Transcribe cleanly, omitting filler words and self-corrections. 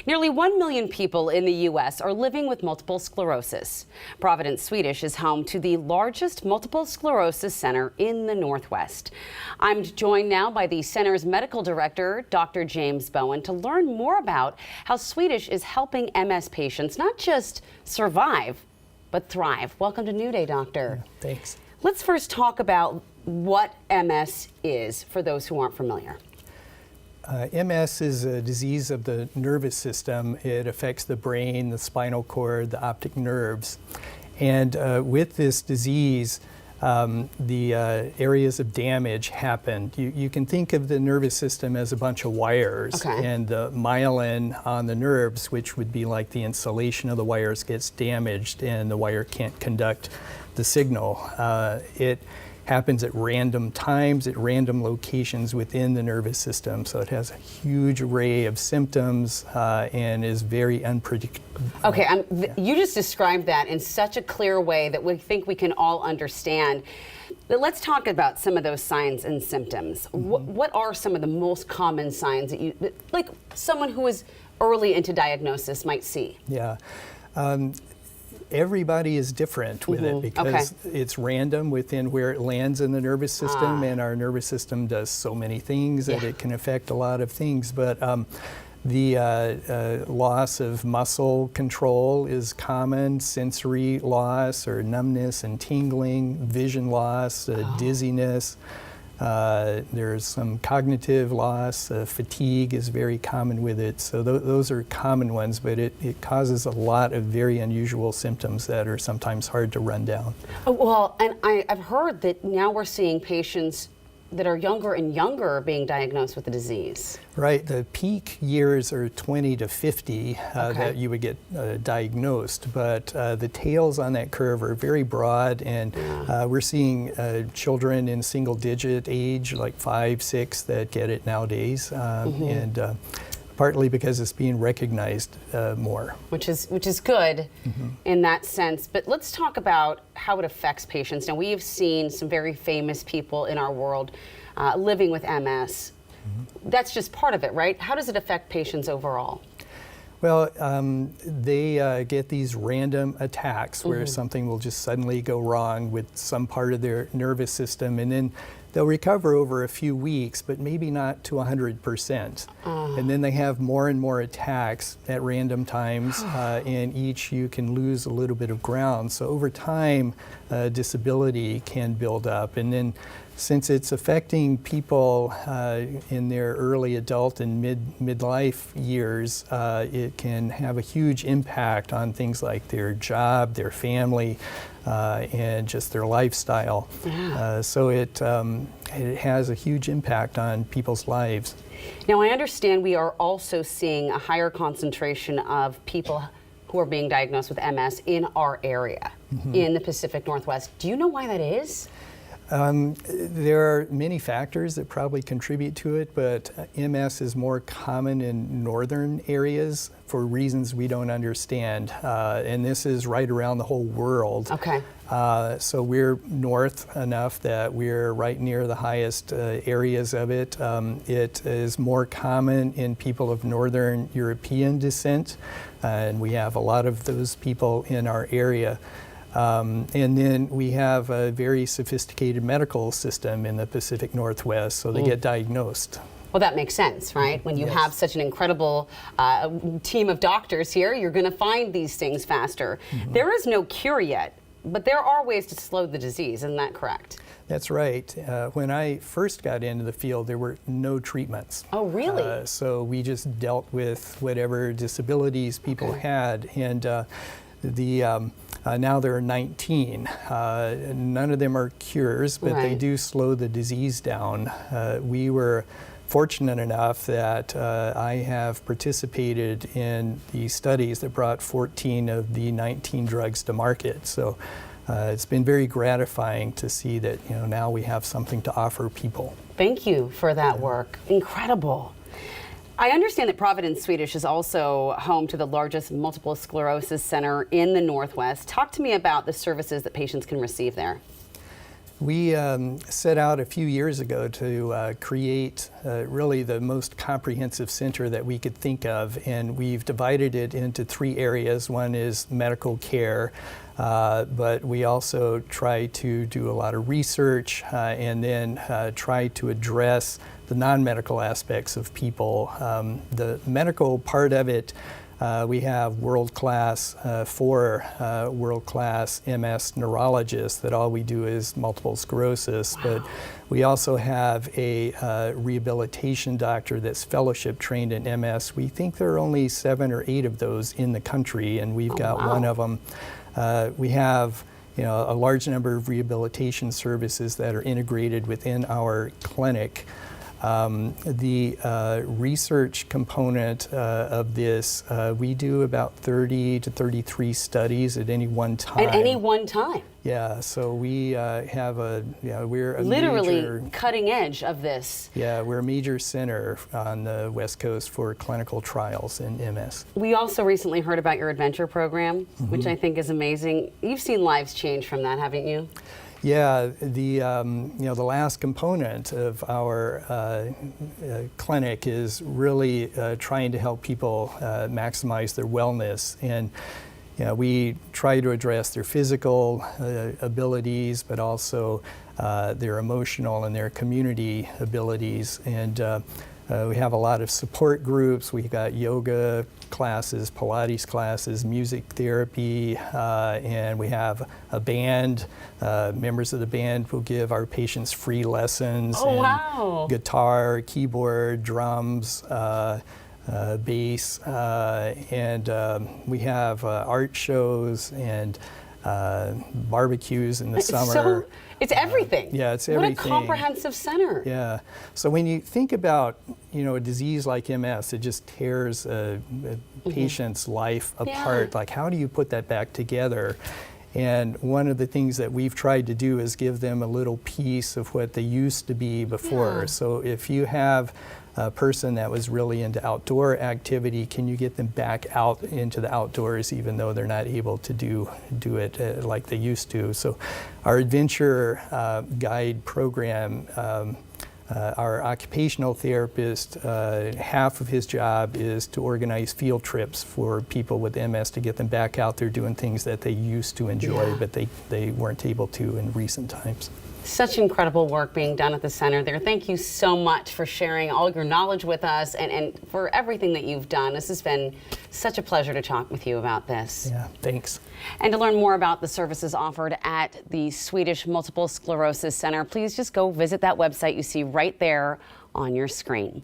Nearly 1 million people in the U.S. are living with multiple sclerosis. Providence Swedish is home to the largest multiple sclerosis center in the Northwest. I'm joined now by the center's medical director, Dr. James Bowen, to learn more about how Swedish is helping MS patients not just survive, but thrive. Welcome to New Day, Doctor. Thanks. Let's first talk about what MS is for those who aren't familiar. MS is a disease of the nervous system. It affects the brain, the spinal cord, the optic nerves. And with this disease, the areas of damage happen. You can think of the nervous system as a bunch of wires. Okay. And the myelin on the nerves, which would be like the insulation of the wires, gets damaged and the wire can't conduct the signal. It happens at random times, at random locations within the nervous system. So it has a huge array of symptoms and is very unpredictable. Okay, you just described that in such a clear way that we think we can all understand. But let's talk about some of those signs and symptoms. What are some of the most common signs that like someone who is early into diagnosis might see? Yeah. Everybody is different with it because it's random within where it lands in the nervous system, and our nervous system does so many things that it can affect a lot of things. But the loss of muscle control is common, sensory loss or numbness and tingling, vision loss, dizziness. There's some cognitive loss, fatigue is very common with it. So those are common ones, but it causes a lot of very unusual symptoms that are sometimes hard to run down. Oh, well, and I've heard that now we're seeing patients that are younger and younger being diagnosed with the disease. Right, the peak years are 20 to 50 that you would get diagnosed, but the tails on that curve are very broad, and we're seeing children in single-digit age, like 5, 6, that get it nowadays, and partly because it's being recognized more. Which is good in that sense. But let's talk about how it affects patients. Now, we have seen some very famous people in our world living with MS. That's just part of it, right? How does it affect patients overall? Well, they get these random attacks where something will just suddenly go wrong with some part of their nervous system, and then they'll recover over a few weeks, but maybe not to 100%. And then they have more and more attacks at random times, and each you can lose a little bit of ground. So over time, disability can build up. And then since it's affecting people in their early adult and midlife years, it can have a huge impact on things like their job, their family, and just their lifestyle. So it has a huge impact on people's lives. Now, I understand we are also seeing a higher concentration of people who are being diagnosed with MS in our area, in the Pacific Northwest. Do you know why that is? There are many factors that probably contribute to it, but MS is more common in northern areas for reasons we don't understand. And this is right around the whole world. Okay. So we're north enough that we're right near the highest areas of it. It is more common in people of Northern European descent, and we have a lot of those people in our area. And then we have a very sophisticated medical system in the Pacific Northwest, so they get diagnosed. Well, that makes sense, right? When you have such an incredible team of doctors here, you're going to find these things faster. There is no cure yet, but there are ways to slow the disease, isn't that correct? That's right. When I first got into the field, there were no treatments. Oh, really? So we just dealt with whatever disabilities people had, and now there are 19. None of them are cures, but they do slow the disease down. We were fortunate enough that I have participated in the studies that brought 14 of the 19 drugs to market. So it's been very gratifying to see that now we have something to offer people. Thank you for that work. Incredible. I understand that Providence Swedish is also home to the largest multiple sclerosis center in the Northwest. Talk to me about the services that patients can receive there. We set out a few years ago to create really the most comprehensive center that we could think of, and we've divided it into 3 areas. One is medical care, but we also try to do a lot of research and then try to address the non-medical aspects of people. The medical part of it, we have world-class, 4 world-class MS neurologists that all we do is multiple sclerosis. Wow. But we also have a rehabilitation doctor that's fellowship trained in MS. We think there are only 7 or 8 of those in the country, and we've got wow. one of them. We have a large number of rehabilitation services that are integrated within our clinic. The research component of this, we do about 30 to 33 studies at any one time. At any one time? Yeah, so we have we're a literally major, cutting edge of this. Yeah, we're a major center on the West Coast for clinical trials in MS. We also recently heard about your adventure program, which I think is amazing. You've seen lives change from that, haven't you? Yeah, the last component of our clinic is really trying to help people maximize their wellness, and we try to address their physical abilities, but also their emotional and their community abilities. And we have a lot of support groups. We've got yoga classes, Pilates classes, music therapy, and we have a band. Members of the band will give our patients free lessons. Oh, wow. Guitar, keyboard, drums, bass, and we have art shows and barbecues in the summer. So it's everything. Yeah, it's everything. What a comprehensive center. Yeah. So when you think about, a disease like MS, it just tears a patient's life apart. Yeah. Like, how do you put that back together? And one of the things that we've tried to do is give them a little piece of what they used to be before. Yeah. So if you have a person that was really into outdoor activity, can you get them back out into the outdoors even though they're not able to do it like they used to? So our adventure guide program, our occupational therapist, half of his job is to organize field trips for people with MS to get them back out there doing things that they used to enjoy, but they weren't able to in recent times. Such incredible work being done at the center there. Thank you so much for sharing all your knowledge with us and for everything that you've done. This has been such a pleasure to talk with you about this. Yeah, thanks. And to learn more about the services offered at the Swedish Multiple Sclerosis Center, please just go visit that website you see right there on your screen.